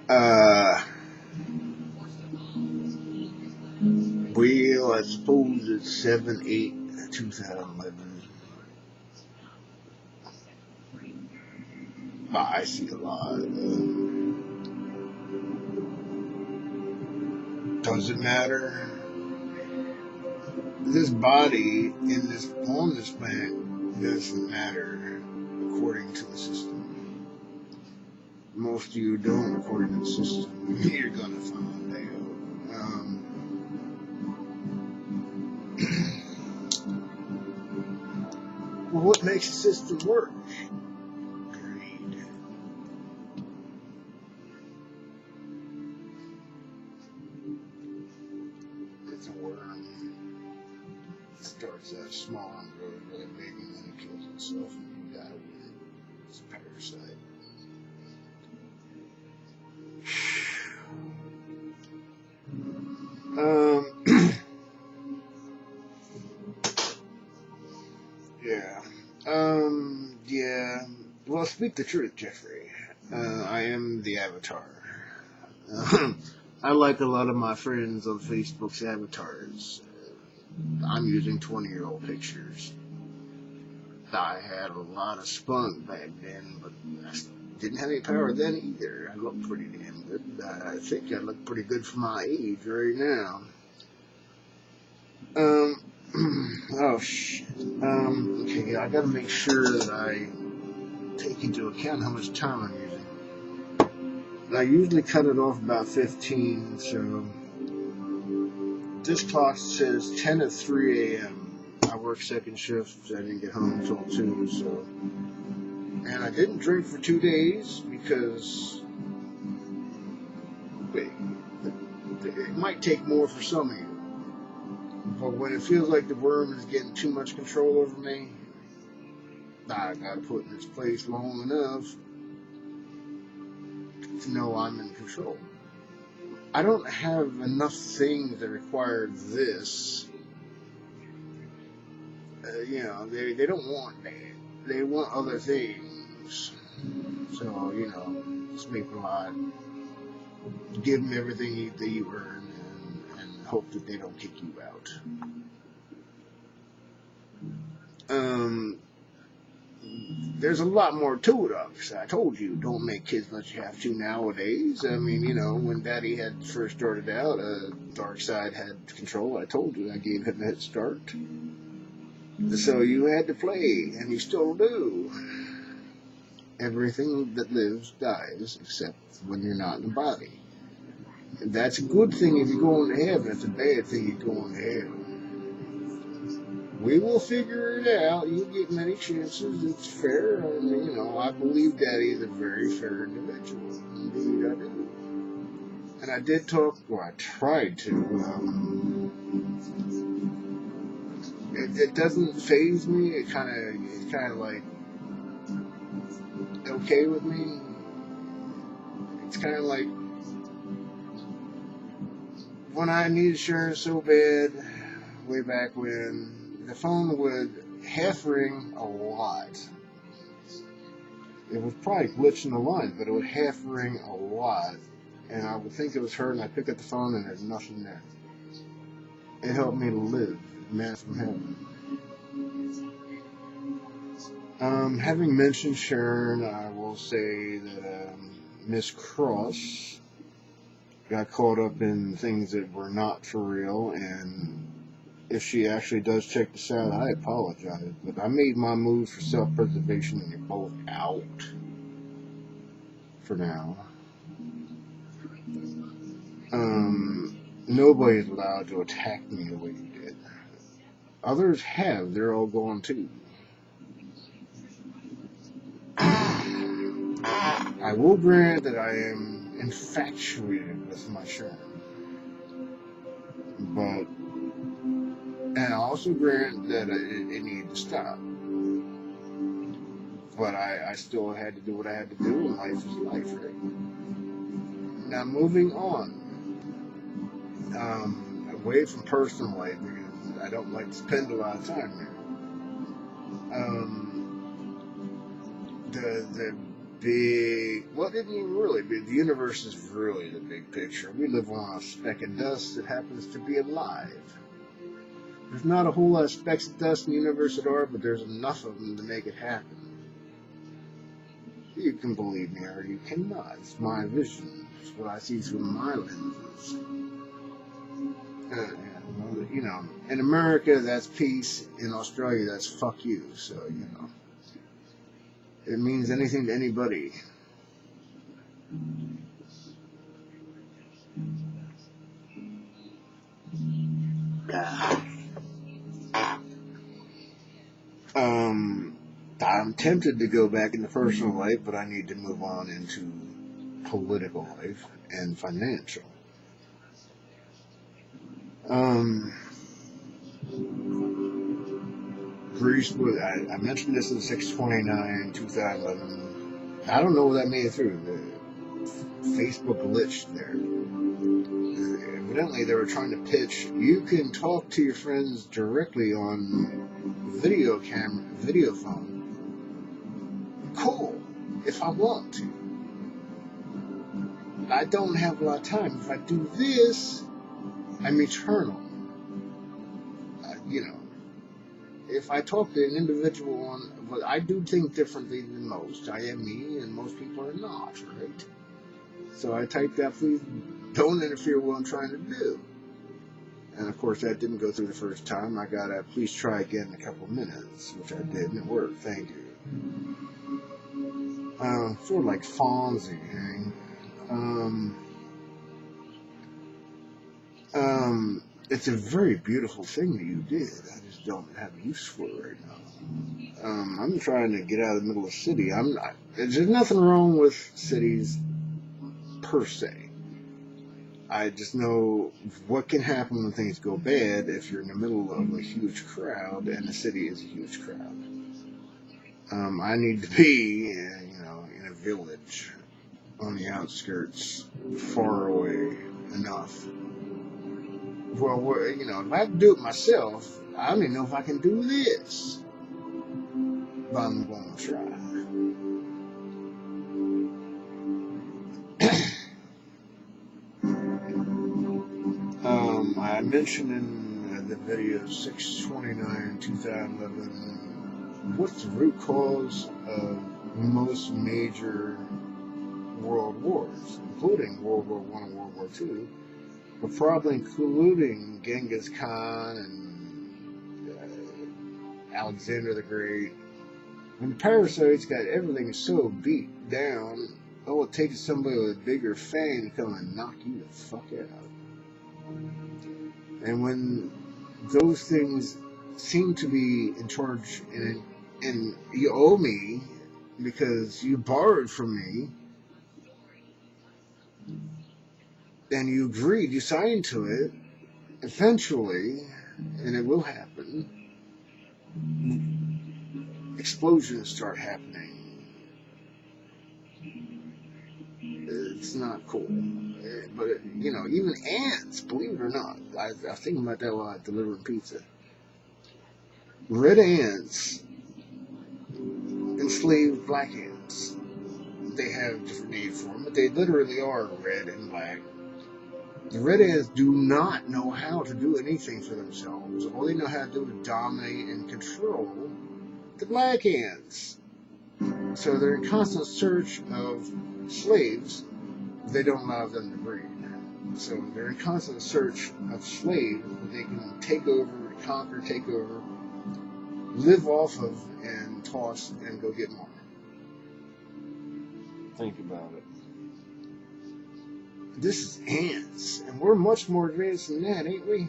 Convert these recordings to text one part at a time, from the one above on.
Uh, well, I suppose it's 7/8/2011. I see a lot. Does it matter? This body in this on this planet doesn't matter according to the system. Most of you don't according to the system. You're gonna find out. Well, what makes the system work? Greed. It's a worm. It starts out small and grows really big, and then it kills itself, and you die with it. It's a parasite. Yeah. Yeah. Well, speak the truth, Jeffrey. I am the avatar. I like a lot of my friends on Facebook's avatars. I'm using 20-year-old pictures. I had a lot of spunk back then, but I didn't have any power then either. I looked pretty damn good. I think I look pretty good for my age right now. Oh shit. Okay, I gotta make sure that I take into account how much time I'm using. I usually cut it off about 15, so this clock says 10 at 3 a.m. I work second shift. I didn't get home until 2, so. And I didn't drink for 2 days because, wait, it might take more for some of you. But when it feels like the worm is getting too much control over me, I gotta put in its place long enough to know I'm in control. I don't have enough things that require this. They don't want that. They want other things. So, speak a lot. Give them everything that you earn and hope that they don't kick you out. There's a lot more to it, obviously. I told you, don't make kids unless you have to nowadays. I mean, when Daddy had first started out, Dark Side had control. I told you, I gave him a head start. So you had to play, and you still do. Everything that lives dies, except when you're not in the body. And that's a good thing if you're going to heaven. It's a bad thing if you're going to hell. We will figure it out. You'll get many chances. It's fair. I mean, I believe Daddy is a very fair individual. Indeed, I do. And I did talk, or I tried to. It doesn't faze me. It's kind of like okay with me. It's kind of like when I needed insurance so bad, way back when. The phone would half ring a lot. It was probably glitching the line, but it would half ring a lot. And I would think it was her, and I pick up the phone, and there's nothing there. It helped me to live, man from heaven. Having mentioned Sharon, I will say that Miss Cross got caught up in things that were not for real, and if she actually does check this out, I apologize. But I made my moves for self-preservation, and you're both out for now. Nobody's allowed to attack me the way you did. Others have. They're all gone too. I will grant that I am infatuated with my Sharon. And I also grant that it needed to stop. But I still had to do what I had to do, and life is life, right? Now, moving on. Away from personal life, because I don't like to spend a lot of time there. the big, well, it isn't even really big. The universe is really the big picture. We live on a speck of dust that happens to be alive. There's not a whole lot of specks of dust in the universe at all, but there's enough of them to make it happen. You can believe me or you cannot. It's my vision. It's what I see through my lenses. You know, in America, that's peace. In Australia, that's fuck you. So, you know, it means anything to anybody. I'm tempted to go back into personal life, but I need to move on into political life and financial. Greece, I mentioned this in 629, 2011. I don't know what that made it through. The Facebook glitched there. Evidently, they were trying to pitch, you can talk to your friends directly on video phone. Cool, if I want to. I don't have a lot of time. If I do this, I'm eternal. You know, if I talk to an individual but I do think differently than most. I am me, and most people are not, right? So I typed that, please don't interfere with what I'm trying to do. And of course, that didn't go through the first time. I got a please try again in a couple minutes, which I did, and it worked. Thank you. Sort of like Fonzie. It's a very beautiful thing that you did. I just don't have use for it right now. I'm trying to get out of the middle of the city. There's nothing wrong with cities per se. I just know what can happen when things go bad if you're in the middle of a huge crowd, and the city is a huge crowd. I need to be, in a village on the outskirts, far away enough. Well, if I have to do it myself, I don't even know if I can do this. But I'm going to try. I mentioned in the video 629, 2011, what's the root cause of most major world wars, including World War I and World War II, but probably including Genghis Khan and Alexander the Great. When the parasites got everything so beat down, all it takes is somebody with a bigger fang to come and knock you the fuck out. And when those things seem to be in charge, and you owe me because you borrowed from me, and you agreed, you signed to it, eventually, and it will happen, explosions start happening. It's not cool. But, even ants, believe it or not, I was thinking about that while I was delivering pizza. Red ants enslaved black ants. They have different names for them, but they literally are red and black. The red ants do not know how to do anything for themselves. All they know how to do is dominate and control the black ants. So they're in constant search of slaves. They don't allow them to breed. So they're in constant search of slaves that they can take over, conquer, take over, live off of, and toss and go get more. Think about it. This is ants, and we're much more advanced than that, ain't we?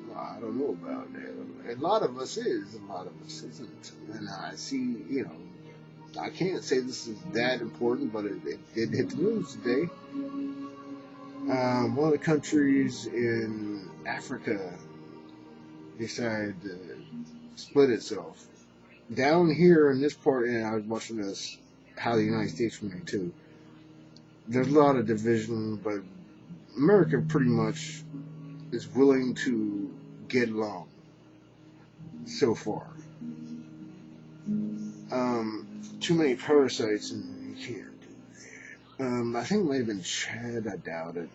Well, I don't know about that. A lot of us is, a lot of us isn't. And I see, I can't say this is that important, but it hit the news today. One of the countries in Africa decided to split itself. Down here in this part, and I was watching this, how the United States were made too. There's a lot of division, but America pretty much is willing to get along so far. Too many parasites, and you can't do that. I think it might have been Chad, I doubt it.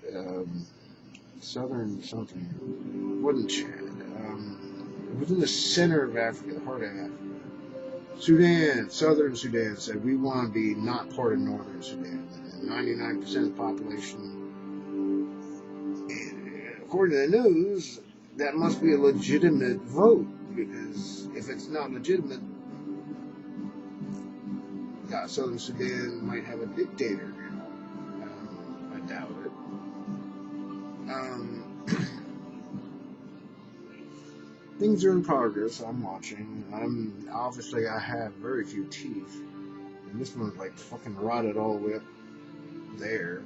Southern something. It wasn't Chad. It was in the center of Africa, the heart of Africa. Sudan, Southern Sudan said, we want to be not part of Northern Sudan. And 99% of the population, according to the news, that must be a legitimate vote. Because if it's not legitimate, Southern Sudan might have a dictator. I doubt it. Things are in progress. I'm watching. Obviously I have very few teeth, and this one's like fucking rotted all the way up there.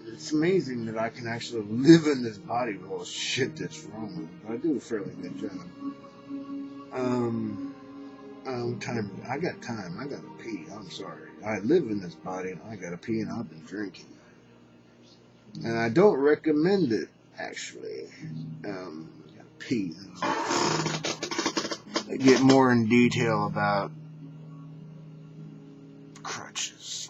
It's amazing that I can actually live in this body with all the shit that's wrong with it. But I do a fairly good job. Time. I got time. I gotta pee. I'm sorry. I live in this body, and I gotta pee, and I've been drinking. And I don't recommend it, actually. Pee. I get more in detail about crutches.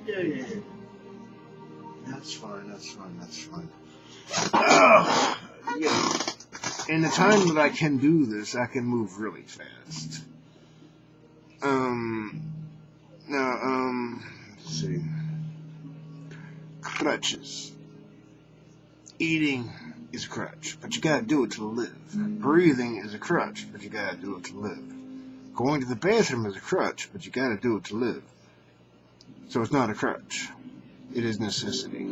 Yeah. That's fine. Yeah. In the time that I can do this, I can move really fast. Let's see. Crutches. Eating is a crutch, but you gotta do it to live. Breathing is a crutch, but you gotta do it to live. Going to the bathroom is a crutch, but you gotta do it to live. So it's not a crutch. It is necessity.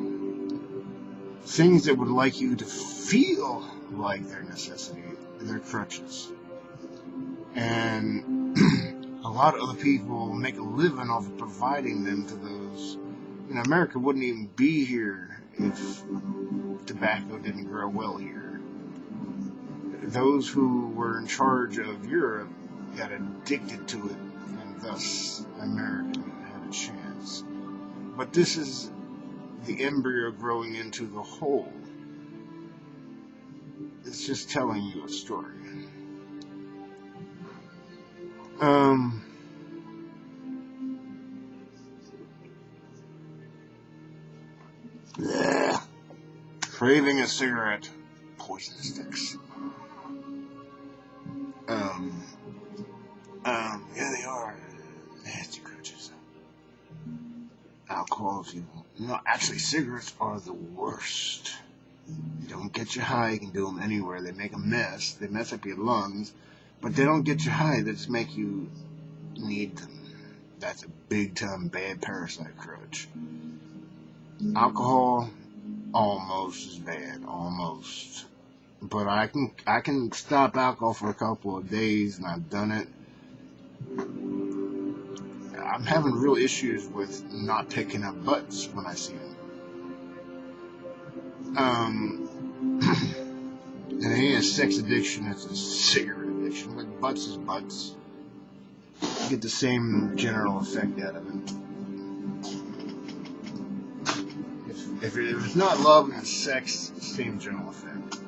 Things that would like you to feel like they're necessity, they're crutches. And a lot of other people make a living off of providing them to those. America wouldn't even be here if tobacco didn't grow well here. Those who were in charge of Europe got addicted to it, and thus America had a chance. But this is the embryo growing into the whole. It's just telling you a story. Craving a cigarette. Poison sticks. Yeah, they are nasty crutches. Alcohol, actually, cigarettes are the worst. They don't get you high. You can do them anywhere. They make a mess. They mess up your lungs, but they don't get you high. They just make you need them. That's a big-time bad parasite crutch. Alcohol, almost as bad, almost. But I can stop alcohol for a couple of days, and I've done it. I'm having real issues with not picking up butts when I see them. And it ain't a sex addiction, it's a cigarette addiction. But butts is butts. You get the same general effect out of it. If it's not love and it's sex, it's the same general effect.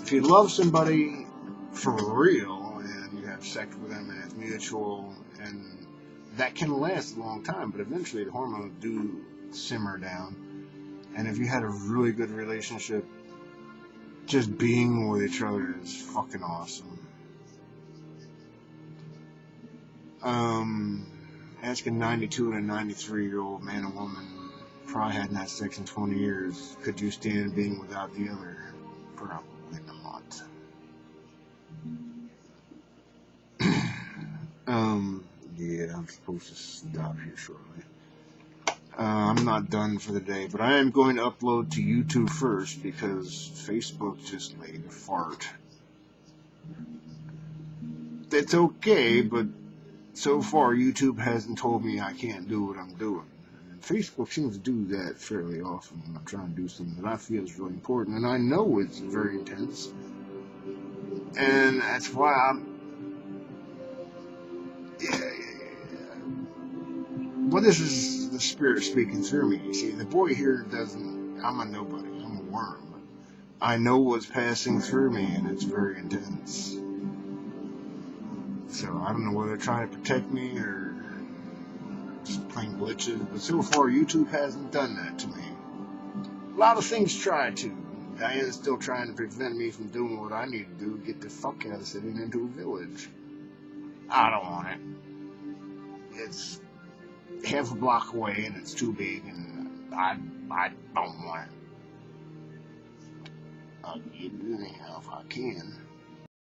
If you love somebody for real and you have sex with them and it's mutual, and that can last a long time, but eventually the hormones do simmer down And if you had a really good relationship, just being with each other is fucking awesome. Ask a 92 and a 93-year-old man and woman, probably hadn't had sex in 20 years, could you stand being without the other? Probably not. Yeah, I'm supposed to stop here shortly. I'm not done for the day, but I am going to upload to YouTube first because Facebook just laid a fart. It's okay, but so far YouTube hasn't told me I can't do what I'm doing. And Facebook seems to do that fairly often when I'm trying to do something that I feel is really important, and I know it's very intense. And that's why I'm... Well, this is the spirit speaking through me. You see, the boy here doesn't... I'm a nobody. I'm a worm. But I know what's passing through me, and it's very intense. So I don't know whether they're trying to protect me or just plain glitches. But so far, YouTube hasn't done that to me. A lot of things try to. Diana's still trying to prevent me from doing what I need to do, get the fuck out of the city and into a village. I don't want it. It's half a block away and it's too big and I don't want it. I'll get it anyhow if I can.